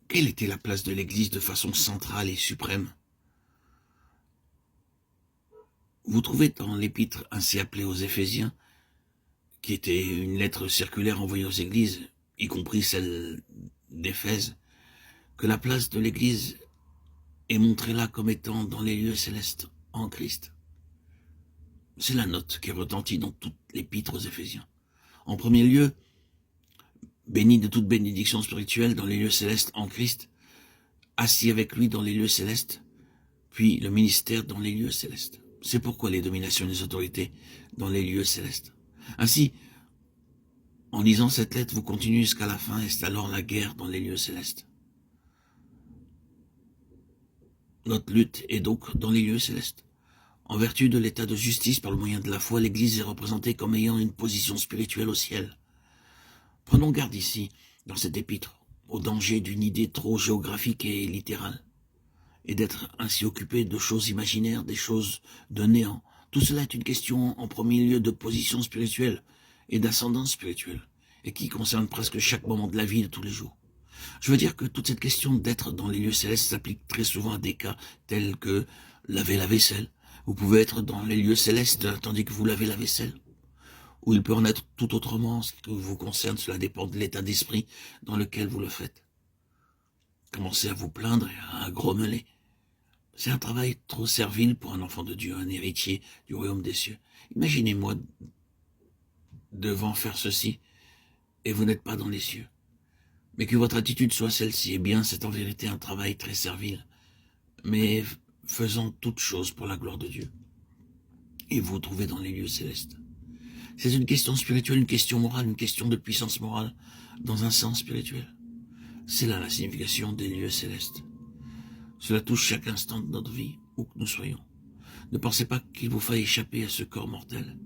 Quelle était la place de l'Église de façon centrale et suprême? Vous trouvez dans l'épître ainsi appelée aux Éphésiens, qui était une lettre circulaire envoyée aux églises, y compris celle d'Éphèse, que la place de l'Église est montrée là comme étant dans les lieux célestes, en Christ. C'est la note qui retentit dans toute l'épître aux Éphésiens. En premier lieu, béni de toute bénédiction spirituelle dans les lieux célestes en Christ, assis avec lui dans les lieux célestes, puis le ministère dans les lieux célestes. C'est pourquoi les dominations et les autorités dans les lieux célestes. Ainsi, en lisant cette lettre, vous continuez jusqu'à la fin, et c'est alors la guerre dans les lieux célestes. Notre lutte est donc dans les lieux célestes. En vertu de l'état de justice par le moyen de la foi, l'Église est représentée comme ayant une position spirituelle au ciel. Prenons garde ici, dans cet épître, au danger d'une idée trop géographique et littérale, et d'être ainsi occupé de choses imaginaires, des choses de néant. Tout cela est une question en premier lieu de position spirituelle et d'ascendance spirituelle, et qui concerne presque chaque moment de la vie de tous les jours. Je veux dire que toute cette question d'être dans les lieux célestes s'applique très souvent à des cas tels que laver la vaisselle. Vous pouvez être dans les lieux célestes tandis que vous lavez la vaisselle. Ou il peut en être tout autrement. Ce qui vous concerne, cela dépend de l'état d'esprit dans lequel vous le faites. Commencez à vous plaindre et à grommeler. C'est un travail trop servile pour un enfant de Dieu, un héritier du royaume des cieux. Imaginez-moi devant faire ceci, et vous n'êtes pas dans les cieux. Mais que votre attitude soit celle-ci, eh bien, c'est en vérité un travail très servile, mais faisant toutes choses pour la gloire de Dieu. Et vous vous trouvez dans les lieux célestes. C'est une question spirituelle, une question morale, une question de puissance morale, dans un sens spirituel. C'est là la signification des lieux célestes. Cela touche chaque instant de notre vie, où que nous soyons. Ne pensez pas qu'il vous faille échapper à ce corps mortel,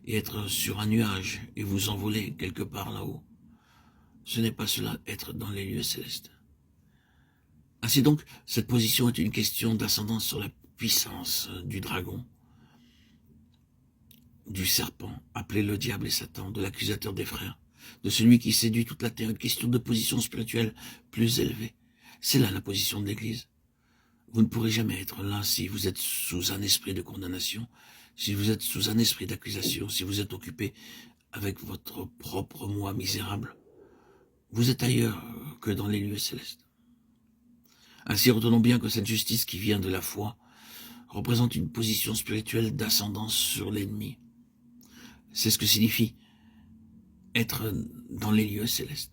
et être sur un nuage, et vous envoler quelque part là-haut. Ce n'est pas cela, être dans les lieux célestes. Ainsi donc, cette position est une question d'ascendance sur la puissance du dragon, du serpent, appelé le diable et Satan, de l'accusateur des frères, de celui qui séduit toute la terre, une question de position spirituelle plus élevée. C'est là la position de l'Église. Vous ne pourrez jamais être là si vous êtes sous un esprit de condamnation, si vous êtes sous un esprit d'accusation, si vous êtes occupé avec votre propre moi misérable. Vous êtes ailleurs que dans les lieux célestes. Ainsi, retenons bien que cette justice qui vient de la foi représente une position spirituelle d'ascendance sur l'ennemi. C'est ce que signifie être dans les lieux célestes.